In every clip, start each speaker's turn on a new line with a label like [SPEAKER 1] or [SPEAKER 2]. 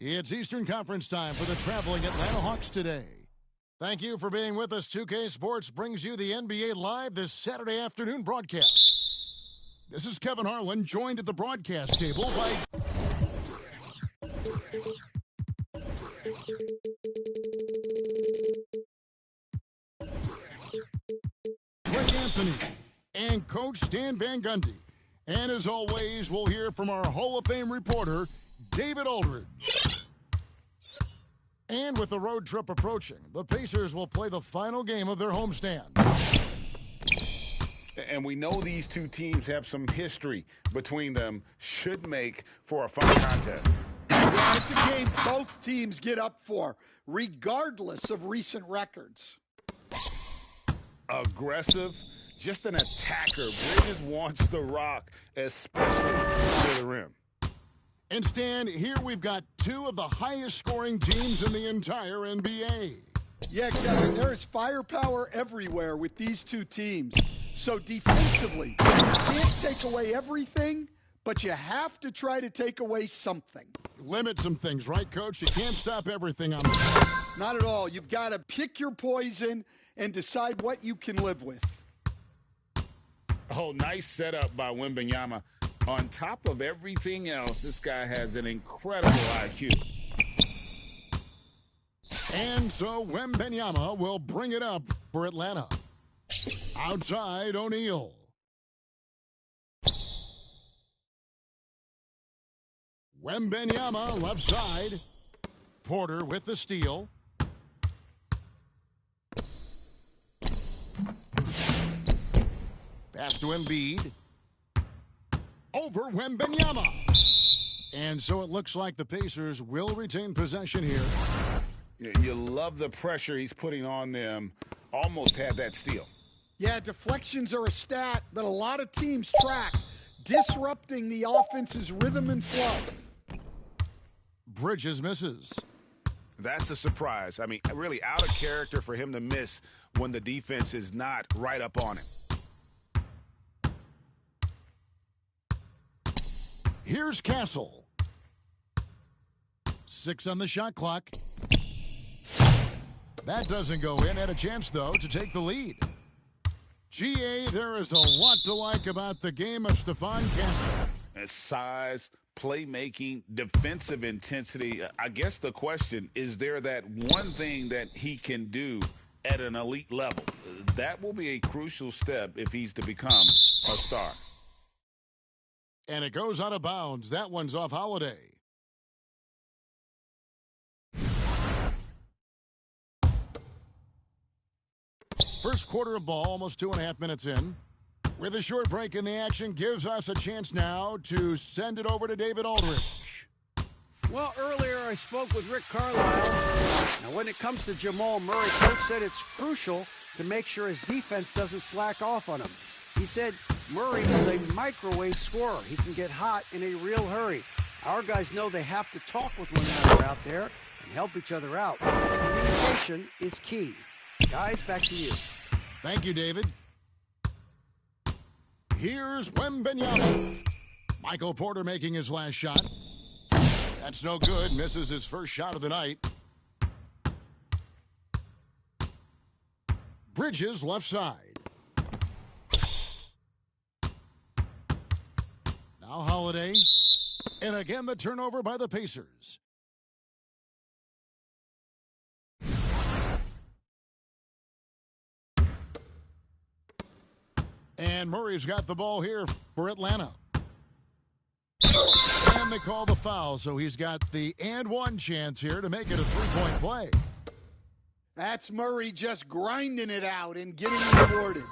[SPEAKER 1] It's Eastern Conference time for the traveling Atlanta Hawks today. Thank you for being with us. 2K Sports brings you the NBA Live this Saturday afternoon broadcast. This is Kevin Harlan, joined at the broadcast table by Greg Anthony and Coach Stan Van Gundy. And as always, we'll hear from our Hall of Fame reporter, David Aldridge. And with the road trip approaching, the Pacers will play the final game of their homestand.
[SPEAKER 2] And we know these two teams have some history between them. Should make for a fun contest.
[SPEAKER 3] Yeah, it's a game both teams get up for, regardless of recent records.
[SPEAKER 2] Aggressive, just an attacker. Bridges wants the rock, especially to the rim.
[SPEAKER 1] And Stan, here we've got two of the highest scoring teams in the entire NBA.
[SPEAKER 3] Yeah, Kevin, there is firepower everywhere with these two teams. So defensively, you can't take away everything, but you have to try to take away something.
[SPEAKER 1] Limit some things, right, Coach? You can't stop everything on the
[SPEAKER 3] Not at all. You've got to pick your poison and decide what you can live with.
[SPEAKER 2] Oh, nice setup by Wembanyama. On top of everything else, this guy has an incredible IQ.
[SPEAKER 1] And so Wembanyama will bring it up for Atlanta. Outside, O'Neal. Wembanyama left side. Porter with the steal. Pass to Embiid. Over Wembanyama. And so it looks like the Pacers will retain possession here.
[SPEAKER 2] You love the pressure he's putting on them. Almost had that steal.
[SPEAKER 3] Yeah, deflections are a stat that a lot of teams track, disrupting the offense's rhythm and flow.
[SPEAKER 1] Bridges misses.
[SPEAKER 2] That's a surprise. I mean, really out of character for him to miss when the defense is not right up on him.
[SPEAKER 1] Here's Castle. 6 on the shot clock. That doesn't go in. Had a chance, though, to take the lead. GA, there is a lot to like about the game of Stephon Castle.
[SPEAKER 2] His size, playmaking, defensive intensity. I guess the question, is there that one thing that he can do at an elite level? That will be a crucial step if he's to become a star.
[SPEAKER 1] And it goes out of bounds. That one's off Holiday. first quarter of ball, almost 2.5 minutes in. With a short break in the action, gives us a chance now to send it over to David Aldridge.
[SPEAKER 4] Well, earlier I spoke with Rick Carlisle. Now, when it comes to Jamal Murray, Coach said it's crucial to make sure his defense doesn't slack off on him. He said Murray is a microwave scorer. He can get hot in a real hurry. Our guys know they have to talk with one another out there and help each other out. Communication is key. Guys, back to you.
[SPEAKER 1] Thank you, David. Here's Wembanyama. Michael Porter making his last shot. That's no good. Misses his first shot of the night. Bridges left side. Now Holiday. And again the turnover by the Pacers. And Murray's got the ball here for Atlanta. And they call the foul, so he's got the and one chance here to make it a three-point play.
[SPEAKER 3] That's Murray just grinding it out and getting rewarded.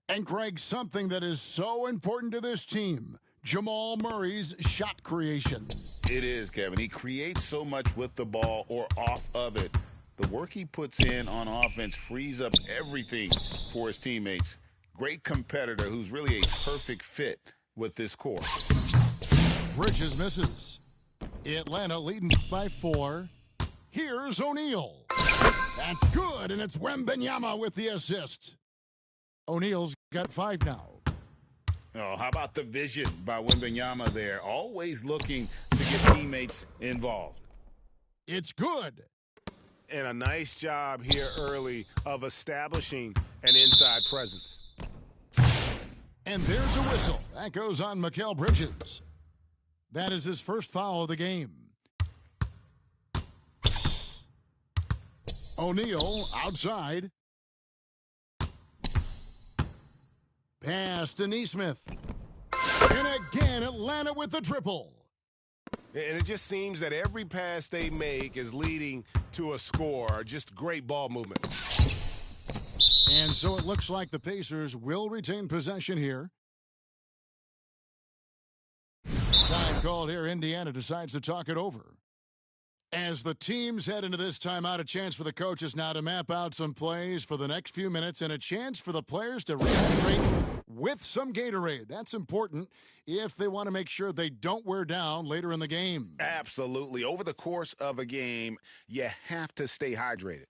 [SPEAKER 1] And Greg, something that is so important to this team, Jamal Murray's shot creation.
[SPEAKER 2] It is, Kevin. He creates so much with the ball or off of it. The work he puts in on offense frees up everything for his teammates. Great competitor who's really a perfect fit with this core.
[SPEAKER 1] Bridges misses. Atlanta leading by 4. Here's O'Neal. That's good, and it's Wembanyama with the assist. O'Neal's got 5 now.
[SPEAKER 2] Oh, how about the vision by Wembanyama there? Always looking to get teammates involved.
[SPEAKER 1] It's good.
[SPEAKER 5] And a nice job here early of establishing an inside presence.
[SPEAKER 1] And there's a whistle. That goes on Mikal Bridges. That is his first foul of the game. O'Neal outside. Pass to Nesmith. And again, Atlanta with the triple.
[SPEAKER 5] And it just seems that every pass they make is leading to a score. Just great ball movement.
[SPEAKER 1] And so it looks like the Pacers will retain possession here. Time called here. Indiana decides to talk it over. As the teams head into this timeout, a chance for the coaches now to map out some plays for the next few minutes and a chance for the players to rehydrate with some Gatorade. That's important if they want to make sure they don't wear down later in the game.
[SPEAKER 2] Absolutely. Over the course of a game, you have to stay hydrated.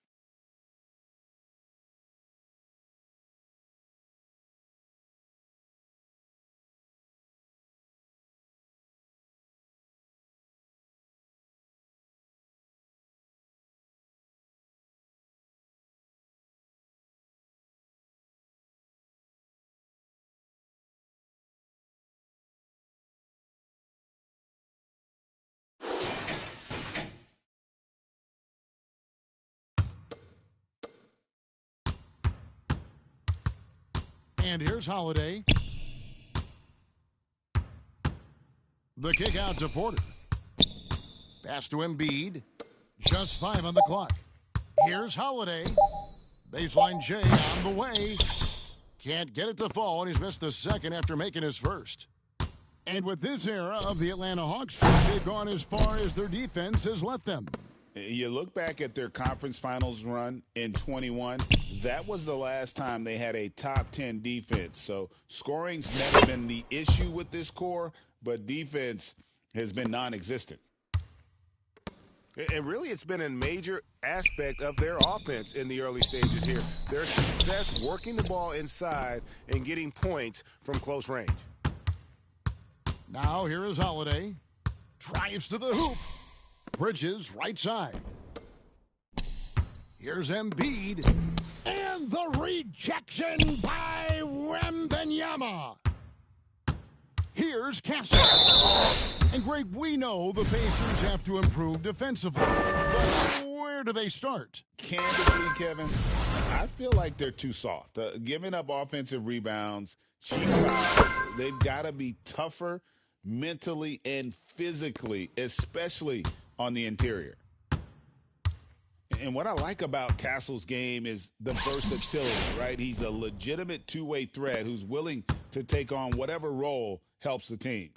[SPEAKER 1] And here's Holiday. The kick out to Porter. Pass to Embiid. Just 5 on the clock. Here's Holiday. Baseline J on the way. Can't get it to fall, and he's missed the second after making his first. And with this era of the Atlanta Hawks, they've gone as far as their defense has let them.
[SPEAKER 2] You look back at their conference finals run in 21, that was the last time they had a top 10 defense. So scoring's never been the issue with this core, but defense has been non-existent.
[SPEAKER 5] And really, it's been a major aspect of their offense in the early stages here. Their success working the ball inside and getting points from close range.
[SPEAKER 1] Now here is Holiday. Drives to the hoop. Bridges right side. Here's Embiid. And the rejection by Wembanyama. Here's Castle. And Greg, we know the Pacers have to improve defensively. But where do they start?
[SPEAKER 2] Candidly, Kevin, I feel like they're too soft. Giving up offensive rebounds, cheap fouls, they've got to be tougher mentally and physically, especially on the interior. And what I like about Castle's game is the versatility, right? He's a legitimate two-way threat who's willing to take on whatever role helps the team.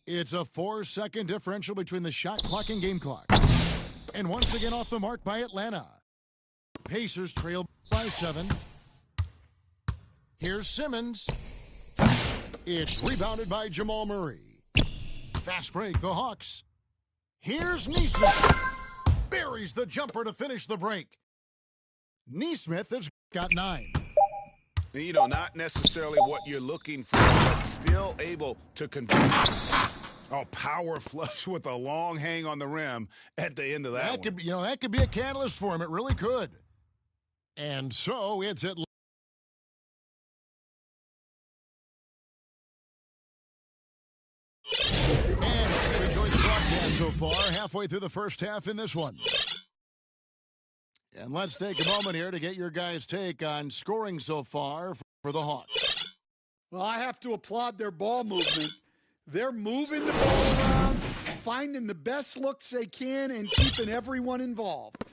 [SPEAKER 1] It's a 4-second differential between the shot clock and game clock. And once again off the mark by Atlanta. Pacers trail by 7. Here's Simmons. It's rebounded by Jamal Murray. Fast break, the Hawks. Here's Nesmith. Buries the jumper to finish the break. Nesmith has got 9.
[SPEAKER 5] You know, not necessarily what you're looking for, but still able to convert. Oh, power flush with a long hang on the rim at the end of that one.
[SPEAKER 1] Could, that could be a catalyst for him. It really could. And so it's at. And you've enjoyed the broadcast so far, halfway through the first half in this one. And let's take a moment here to get your guys' take on scoring so far for the Hawks.
[SPEAKER 3] Well, I have to applaud their ball movement. They're moving the ball around, finding the best looks they can, and keeping everyone involved.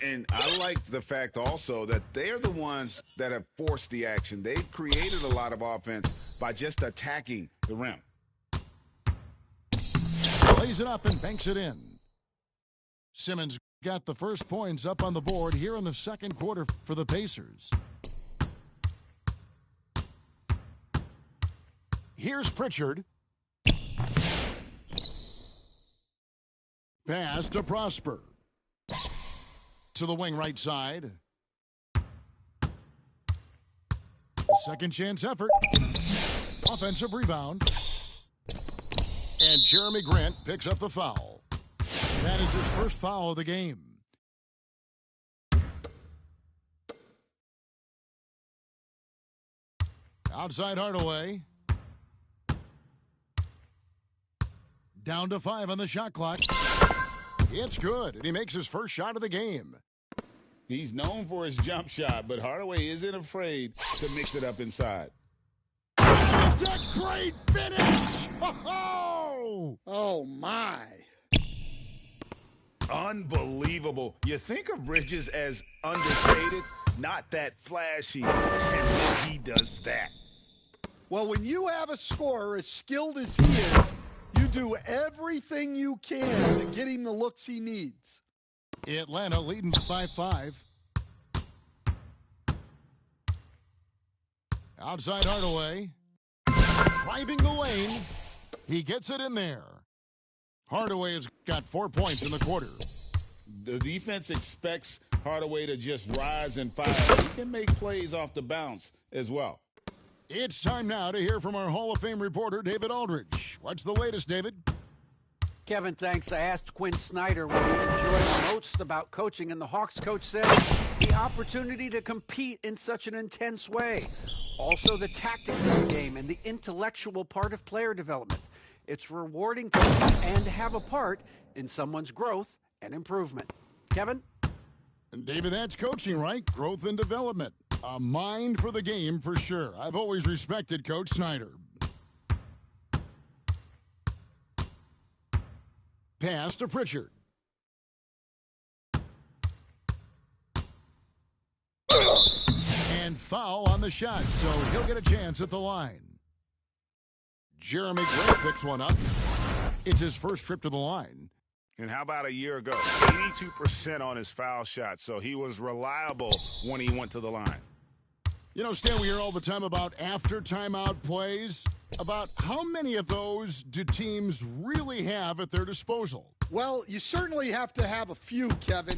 [SPEAKER 2] And I like the fact also that they're the ones that have forced the action. They've created a lot of offense by just attacking the rim.
[SPEAKER 1] Lays it up and banks it in. Simmons got the first points up on the board here in the second quarter for the Pacers. Here's Pritchard. Pass to Prosper. To the wing right side. A second chance effort. Offensive rebound. And Jeremy Grant picks up the foul. That is his first foul of the game. Outside Hardaway. Down to 5 on the shot clock. It's good, and he makes his first shot of the game.
[SPEAKER 2] He's known for his jump shot, but Hardaway isn't afraid to mix it up inside.
[SPEAKER 1] It's a great finish!
[SPEAKER 3] Oh, my.
[SPEAKER 2] Unbelievable. You think of Bridges as understated, not that flashy, and then he does that.
[SPEAKER 3] Well, when you have a scorer as skilled as he is, you do everything you can to get him the looks he needs.
[SPEAKER 1] Atlanta leading by 5. Outside Hardaway. Driving the lane. He gets it in there. Hardaway has got 4 points in the quarter.
[SPEAKER 2] The defense expects Hardaway to just rise and fire. He can make plays off the bounce as well.
[SPEAKER 1] It's time now to hear from our Hall of Fame reporter, David Aldridge. What's the latest, David?
[SPEAKER 4] Kevin, thanks. I asked Quinn Snyder what he enjoyed most about coaching, and the Hawks coach said the opportunity to compete in such an intense way. Also, the tactics of the game and the intellectual part of player development. It's rewarding to see and have a part in someone's growth and improvement. Kevin?
[SPEAKER 1] And David, that's coaching, right? Growth and development. A mind for the game for sure. I've always respected Coach Snyder. Pass to Pritchard. And foul on the shot, so he'll get a chance at the line. Jeremy Grant picks one up. It's his first trip to the line.
[SPEAKER 5] And how about a year ago? 82% on his foul shot, so he was reliable when he went to the line.
[SPEAKER 1] You know, Stan, we hear all the time about after timeout plays. About how many of those do teams really have at their disposal?
[SPEAKER 3] Well, you certainly have to have a few, Kevin.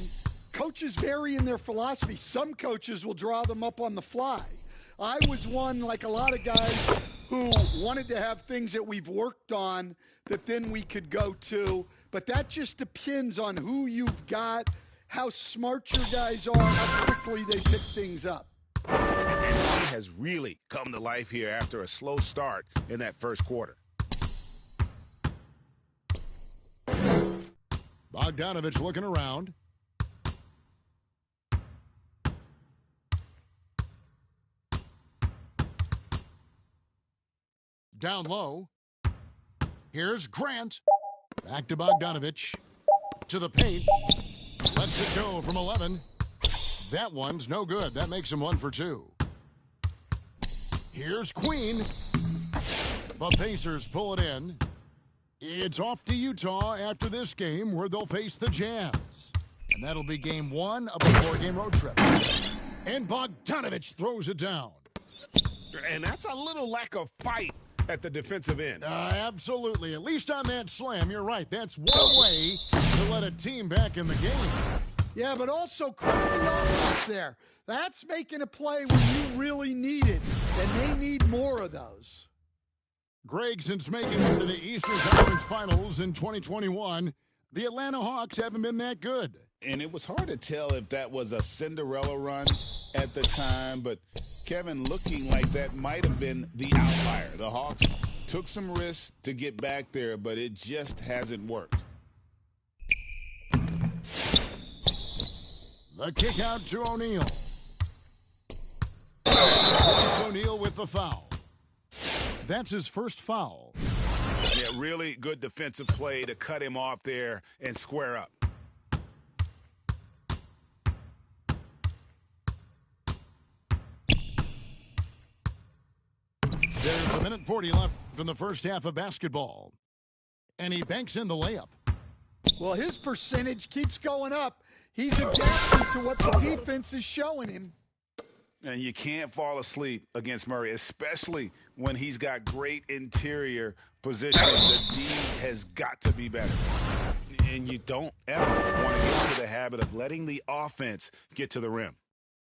[SPEAKER 3] Coaches vary in their philosophy. Some coaches will draw them up on the fly. I was one, like a lot of guys, who wanted to have things that we've worked on that then we could go to. But that just depends on who you've got, how smart your guys are, how quickly they pick things up.
[SPEAKER 5] And he has really come to life here after a slow start in that first quarter.
[SPEAKER 1] Bogdanovich looking around. Down low. Here's Grant. Back to Bogdanovich. To the paint. Lets it go from 11. That one's no good. That makes him 1 for 2. Here's Queen. The Pacers pull it in. It's off to Utah after this game where they'll face the Jazz. And that'll be game 1 of a 4-game road trip. And Bogdanovich throws it down.
[SPEAKER 5] And that's a little lack of fight at the defensive end.
[SPEAKER 1] Absolutely. At least on that slam, you're right. That's one way to let a team back in the game.
[SPEAKER 3] Yeah, but also credit the offense there. That's making a play when you really need it, and they need more of those.
[SPEAKER 1] Greg, since making it to the Eastern Conference Finals in 2021, the Atlanta Hawks haven't been that good.
[SPEAKER 2] And it was hard to tell if that was a Cinderella run at the time, but Kevin, looking like that might have been the outlier. The Hawks took some risks to get back there, but it just hasn't worked.
[SPEAKER 1] The kick out to O'Neal. O'Neal with the foul. That's his first foul.
[SPEAKER 5] Yeah, really good defensive play to cut him off there and square up.
[SPEAKER 1] There's 1:40 left in the first half of basketball. And he banks in the layup.
[SPEAKER 3] Well, his percentage keeps going up. He's adapting to what the defense is showing him.
[SPEAKER 5] And you can't fall asleep against Murray, especially when he's got great interior positioning. The D has got to be better. And you don't ever want to get into the habit of letting the offense get to the rim.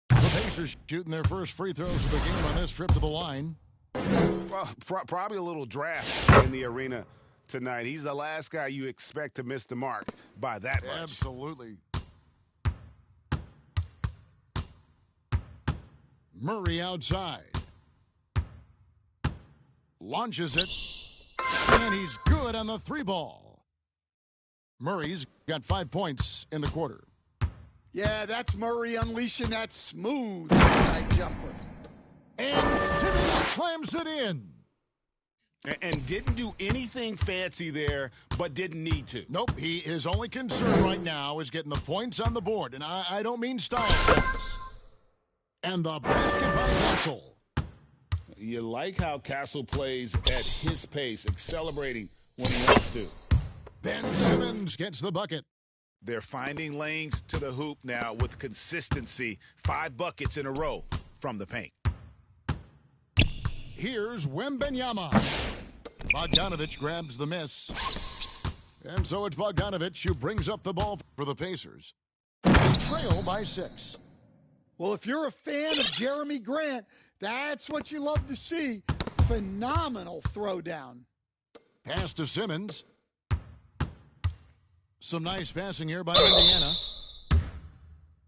[SPEAKER 1] The Pacers shooting their first free throws of the game on this trip to the line.
[SPEAKER 5] Well, probably a little draft in the arena tonight. He's the last guy you expect to miss the mark by that much.
[SPEAKER 1] Absolutely. Murray outside. Launches it. And he's good on the 3 ball. Murray's got 5 points in the quarter.
[SPEAKER 3] Yeah, that's Murray unleashing that smooth inside jumper.
[SPEAKER 1] And Simmons slams it in.
[SPEAKER 5] And didn't do anything fancy there, but didn't need to.
[SPEAKER 1] Nope, his only concern right now is getting the points on the board. And I don't mean style points. And the basket by Castle.
[SPEAKER 2] You like how Castle plays at his pace, accelerating when he wants to.
[SPEAKER 1] Ben Simmons gets the bucket.
[SPEAKER 5] They're finding lanes to the hoop now with consistency. 5 buckets in a row from the paint.
[SPEAKER 1] Here's Wembanyama. Bogdanovich grabs the miss. And so it's Bogdanovich who brings up the ball for the Pacers. They trail by 6.
[SPEAKER 3] Well, if you're a fan of Jeremy Grant, that's what you love to see. Phenomenal throwdown.
[SPEAKER 1] Pass to Simmons. Some nice passing here by Indiana.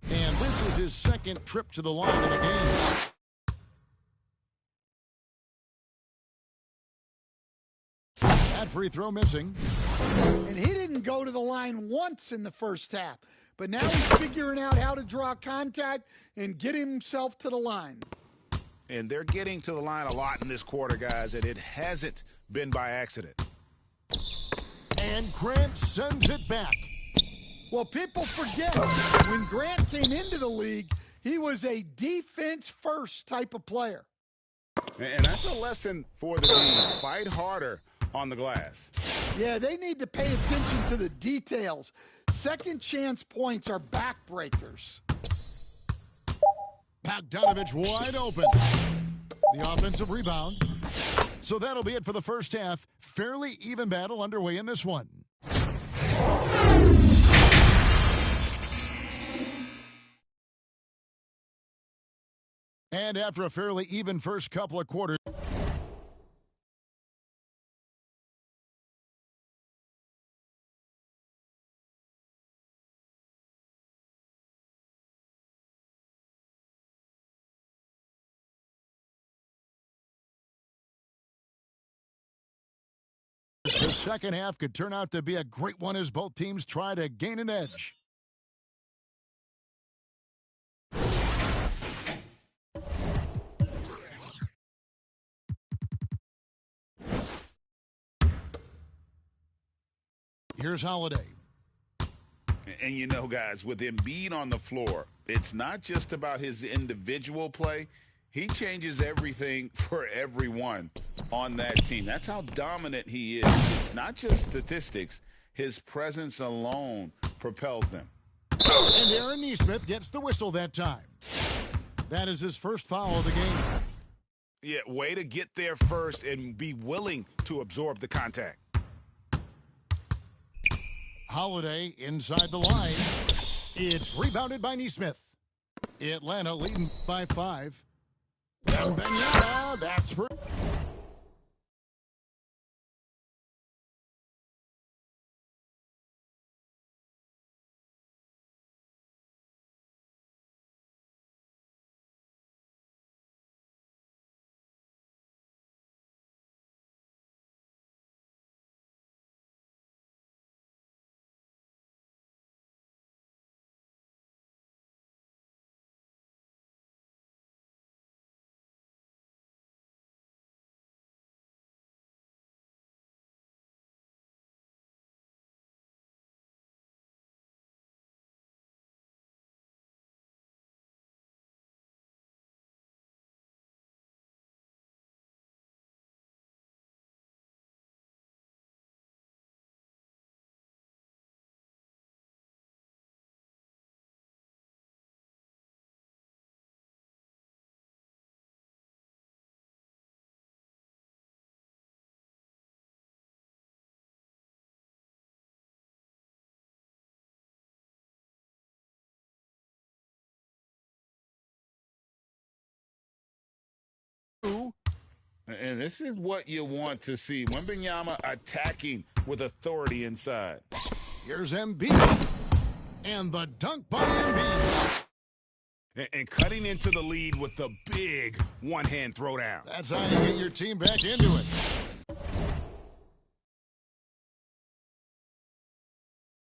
[SPEAKER 1] And this is his second trip to the line in the game. That free throw missing.
[SPEAKER 3] And he didn't go to the line once in the first half. But now he's figuring out how to draw contact and get himself to the line.
[SPEAKER 5] And they're getting to the line a lot in this quarter, guys, and it hasn't been by accident.
[SPEAKER 1] And Grant sends it back.
[SPEAKER 3] Well, people forget, when Grant came into the league, he was a defense-first type of player.
[SPEAKER 5] And that's a lesson for the team. Fight harder on the glass.
[SPEAKER 3] Yeah, they need to pay attention to the details. Second chance points are backbreakers.
[SPEAKER 1] Bogdanovich wide open. The offensive rebound. So that'll be it for the first half. Fairly even battle underway in this one. And after a fairly even first couple of quarters, the second half could turn out to be a great one as both teams try to gain an edge.
[SPEAKER 2] Here's Holiday. And you know, guys, with Embiid on the floor, it's not just about his individual play. He changes everything for everyone on that team. That's how dominant he is. It's not just statistics. His presence alone propels them.
[SPEAKER 1] And Aaron Nesmith gets the whistle that time. That is his first foul of the game.
[SPEAKER 5] Yeah, way to get there first and be willing to absorb the contact.
[SPEAKER 1] Holiday inside the line. It's rebounded by Nesmith. Atlanta leading by 5. And Wembanyama, that's for...
[SPEAKER 2] And this is what you want to see. Wembanyama attacking with authority inside.
[SPEAKER 1] Here's Embiid. And the dunk by Embiid.
[SPEAKER 5] And cutting into the lead with the big one-hand throwdown.
[SPEAKER 1] That's how you get your team back into it.